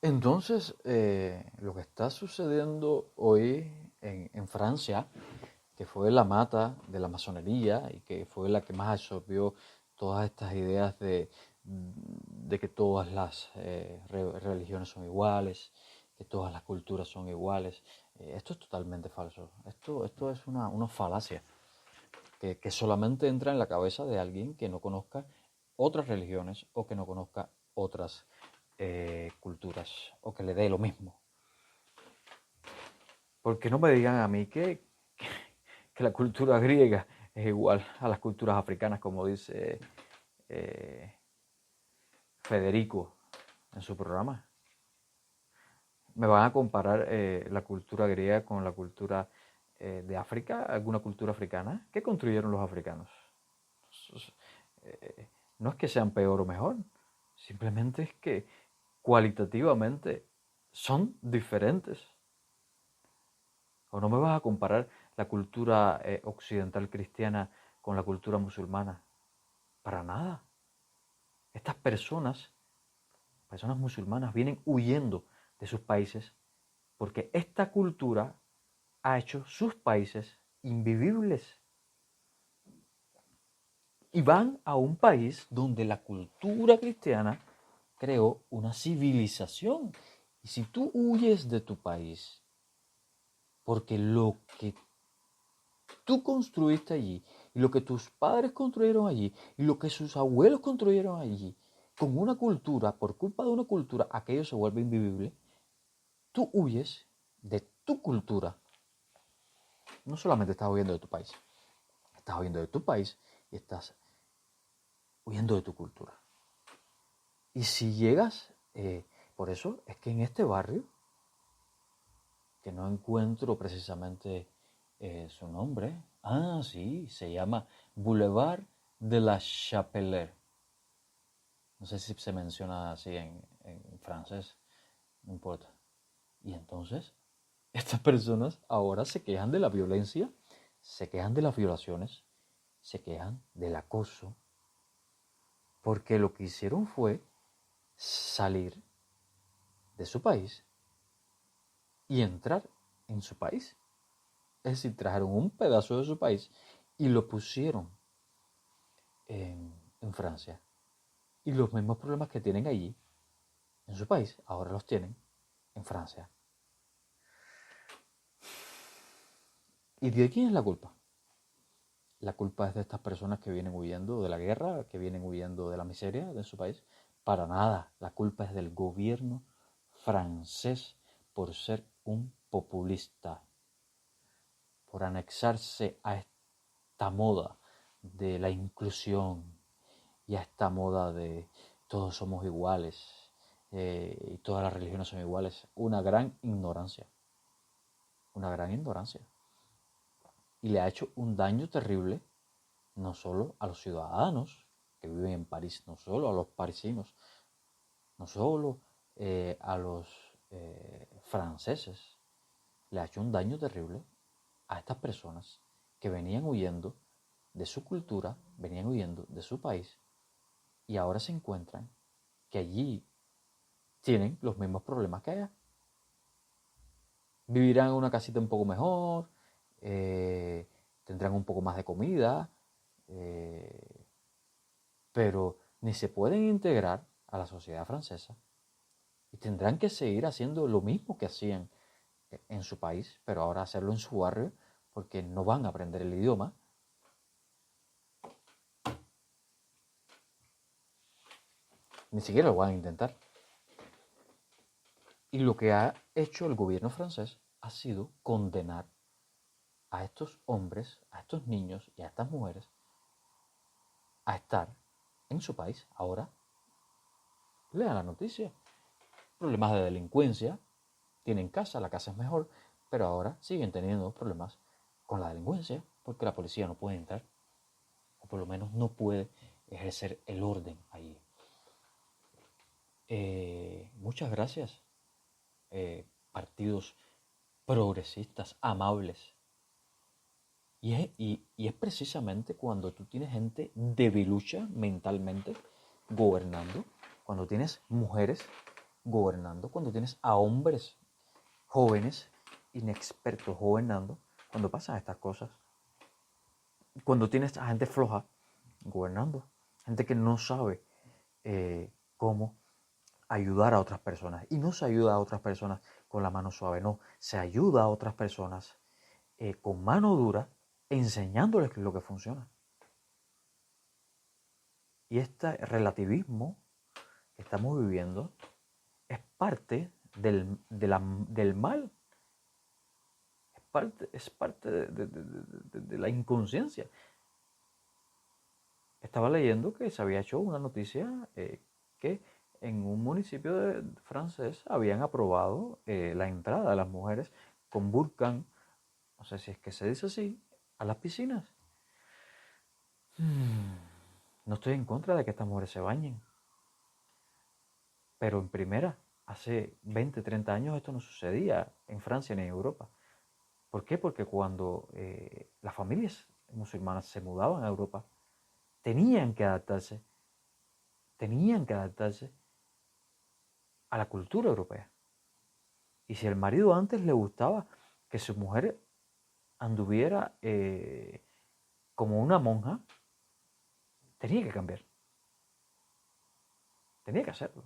Entonces, lo que está sucediendo hoy en Francia, que fue la mata de la masonería y que fue la que más absorbió todas estas ideas de que todas las religiones son iguales, que todas las culturas son iguales. Esto es totalmente falso. Esto es una falacia que solamente entra en la cabeza de alguien que no conozca otras religiones o que no conozca otras culturas o que le dé lo mismo. Porque no me digan a mí que la cultura griega es igual a las culturas africanas, como dice eh, Federico en su programa. ¿Me van a comparar la cultura griega con la cultura de África? ¿Alguna cultura africana? ¿Qué construyeron los africanos? Eh, no es que sean peor o mejor, simplemente es que cualitativamente son diferentes. ¿O no me vas a comparar la cultura occidental cristiana con la cultura musulmana? Para nada. Estas personas musulmanas, vienen huyendo de sus países porque esta cultura ha hecho sus países invivibles. Y van a un país donde la cultura cristiana creó una civilización. Y si tú huyes de tu país, porque lo que tú construiste allí, y lo que tus padres construyeron allí, y lo que sus abuelos construyeron allí, con una cultura, por culpa de una cultura, aquello se vuelve invivible, tú huyes de tu cultura. No solamente estás huyendo de tu país, estás huyendo de tu país y estás huyendo de tu cultura. Y si llegas, por eso es que en este barrio, que no encuentro precisamente su nombre, sí, se llama Boulevard de la Chapelle. No sé si se menciona así en francés, no importa. Y entonces, estas personas ahora se quejan de la violencia, se quejan de las violaciones, se quejan del acoso, porque lo que hicieron fue salir de su país y entrar en su país. Es decir, trajeron un pedazo de su país y lo pusieron en Francia. Y los mismos problemas que tienen allí, en su país, ahora los tienen en Francia. ¿Y de quién es la culpa? La culpa es de estas personas que vienen huyendo de la guerra, que vienen huyendo de la miseria de su país. Para nada, la culpa es del gobierno francés por ser un populista, por anexarse a esta moda de la inclusión y a esta moda de todos somos iguales y todas las religiones son iguales. Una gran ignorancia, una gran ignorancia. Y le ha hecho un daño terrible no solo a los ciudadanos que viven en París, no solo a los parisinos, no solo a los franceses, le ha hecho un daño terrible a estas personas que venían huyendo de su cultura, venían huyendo de su país y ahora se encuentran que allí tienen los mismos problemas que allá. Vivirán en una casita un poco mejor, tendrán un poco más de comida, eh, pero ni se pueden integrar a la sociedad francesa y tendrán que seguir haciendo lo mismo que hacían en su país, pero ahora hacerlo en su barrio porque no van a aprender el idioma. Ni siquiera lo van a intentar. Y lo que ha hecho el gobierno francés ha sido condenar a estos hombres, a estos niños y a estas mujeres a estar en su país. Ahora, lean la noticia. Problemas de delincuencia, tienen casa, la casa es mejor, pero ahora siguen teniendo problemas con la delincuencia porque la policía no puede entrar, o por lo menos no puede ejercer el orden allí. Muchas gracias, partidos progresistas, amables. Y es precisamente cuando tú tienes gente debilucha mentalmente gobernando, cuando tienes mujeres gobernando, cuando tienes a hombres jóvenes, inexpertos gobernando, cuando pasan estas cosas, cuando tienes a gente floja gobernando, gente que no sabe cómo ayudar a otras personas. Y no se ayuda a otras personas con la mano suave, no, se ayuda a otras personas con mano dura, enseñándoles lo que funciona. Y este relativismo que estamos viviendo es parte del mal, es parte de la inconsciencia. Estaba leyendo que se había hecho una noticia que en un municipio francés habían aprobado la entrada de las mujeres con burkán, no sé si es que se dice así, a las piscinas. No estoy en contra de que estas mujeres se bañen, pero en primera, hace 20, 30 años esto no sucedía en Francia ni en Europa. ¿Por qué? Porque cuando las familias musulmanas se mudaban a Europa, tenían que adaptarse a la cultura europea. Y si al marido antes le gustaba que su mujer anduviera como una monja, tenía que cambiar. Tenía que hacerlo.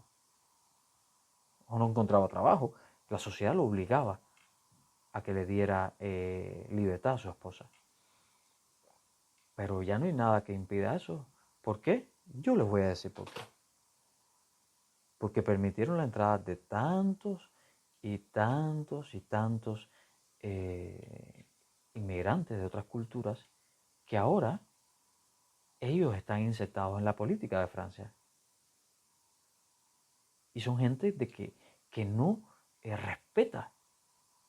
O no encontraba trabajo. La sociedad lo obligaba a que le diera libertad a su esposa. Pero ya no hay nada que impida eso. ¿Por qué? Yo les voy a decir por qué. Porque permitieron la entrada de tantos y tantos y tantos inmigrantes de otras culturas que ahora ellos están insertados en la política de Francia. Y son gente que no respeta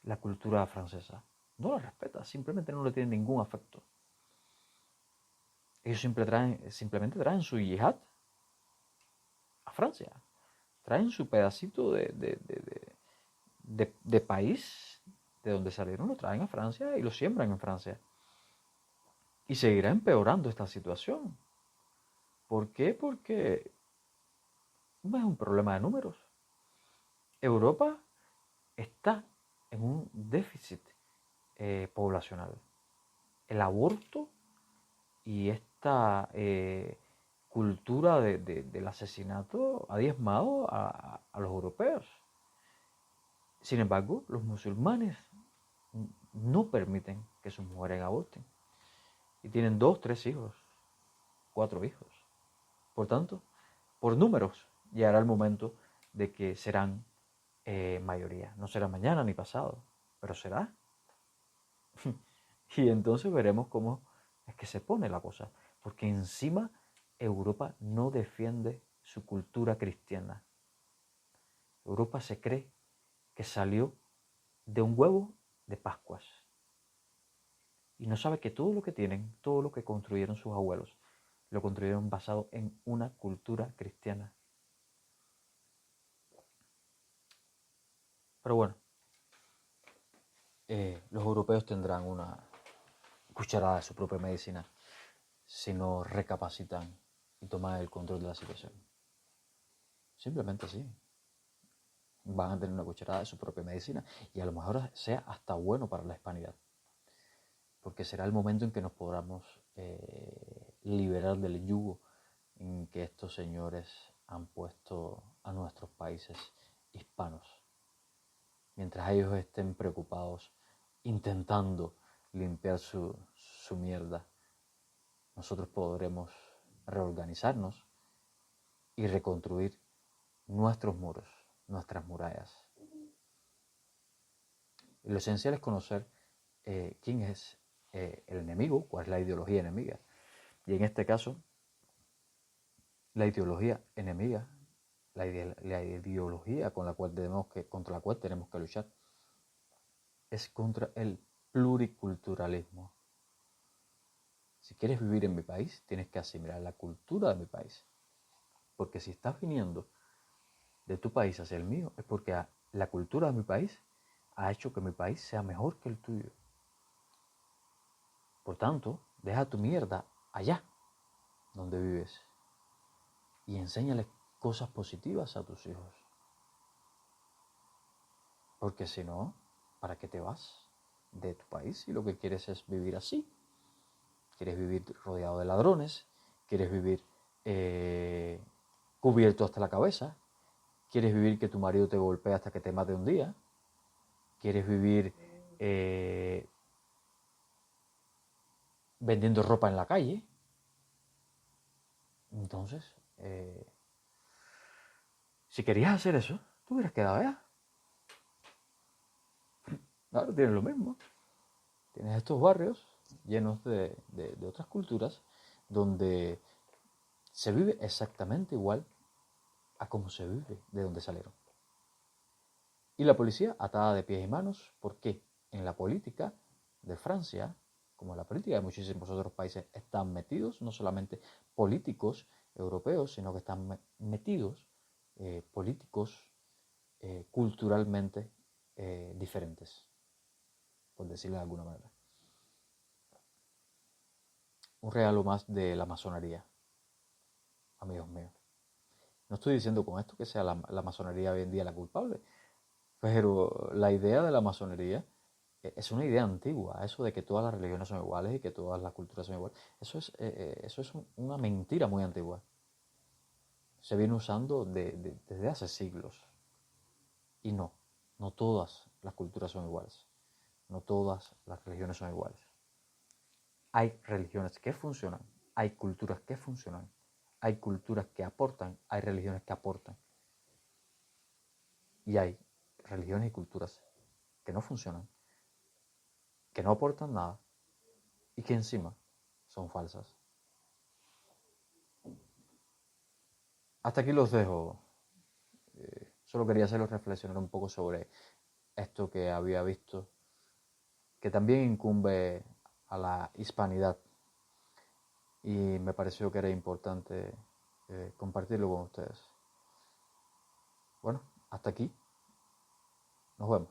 la cultura francesa. No la respeta, simplemente no le tienen ningún afecto. Ellos simplemente traen su yihad a Francia. Traen su pedacito de país de donde salieron, lo traen a Francia y lo siembran en Francia. Y seguirá empeorando esta situación. ¿Por qué? Porque no es un problema de números. Europa está en un déficit poblacional. El aborto y esta cultura del asesinato ha diezmado a los europeos. Sin embargo, los musulmanes no permiten que sus mujeres aborten. Y tienen 2, 3 hijos, 4 hijos. Por tanto, por números, llegará el momento de que serán mayoría. No será mañana ni pasado, pero será. Y entonces veremos cómo es que se pone la cosa. Porque encima Europa no defiende su cultura cristiana. Europa se cree que salió de un huevo de Pascuas. Y no sabe que todo lo que tienen, todo lo que construyeron sus abuelos, lo construyeron basado en una cultura cristiana. Pero bueno, los europeos tendrán una cucharada de su propia medicina si no recapacitan y toman el control de la situación. Simplemente así. Van a tener una cucharada de su propia medicina y a lo mejor sea hasta bueno para la hispanidad. Porque será el momento en que nos podamos liberar del yugo en que estos señores han puesto a nuestros países hispanos. Mientras ellos estén preocupados intentando limpiar su mierda, nosotros podremos reorganizarnos y reconstruir nuestros muros, nuestras murallas. Lo esencial es conocer quién es el enemigo, cuál es la ideología enemiga. Y en este caso, la ideología enemiga, la ideología contra la cual tenemos que luchar, es contra el pluriculturalismo. Si quieres vivir en mi país, tienes que asimilar la cultura de mi país. Porque si estás viniendo de tu país hacia el mío, es porque la cultura de mi país ha hecho que mi país sea mejor que el tuyo. Por tanto, deja tu mierda allá donde vives y enséñale cosas positivas a tus hijos. Porque si no, ¿para qué te vas de tu país si lo que quieres es vivir así? ¿Quieres vivir rodeado de ladrones? ¿Quieres vivir cubierto hasta la cabeza? ¿Quieres vivir que tu marido te golpee hasta que te mate un día? ¿Quieres vivir vendiendo ropa en la calle? Entonces, si querías hacer eso, tú hubieras quedado allá. Ahora tienes lo mismo. Tienes estos barrios llenos de otras culturas donde se vive exactamente igual a como se vive de donde salieron. Y la policía atada de pies y manos, porque en la política de Francia, como en la política de muchísimos otros países, están metidos no solamente políticos europeos, sino que están metidos políticos culturalmente diferentes, por decirlo de alguna manera. Un regalo más de la masonería, amigos míos. No estoy diciendo con esto que sea la masonería hoy en día la culpable, pero la idea de la masonería es una idea antigua, eso de que todas las religiones son iguales y que todas las culturas son iguales. Eso es una mentira muy antigua. Se viene usando desde hace siglos. Y no todas las culturas son iguales. No todas las religiones son iguales. Hay religiones que funcionan, hay culturas que funcionan, hay culturas que aportan, hay religiones que aportan. Y hay religiones y culturas que no funcionan, que no aportan nada y que encima son falsas. Hasta aquí los dejo. Solo quería hacerlos reflexionar un poco sobre esto que había visto, que también incumbe a la hispanidad. Y me pareció que era importante compartirlo con ustedes. Bueno, hasta aquí. Nos vemos.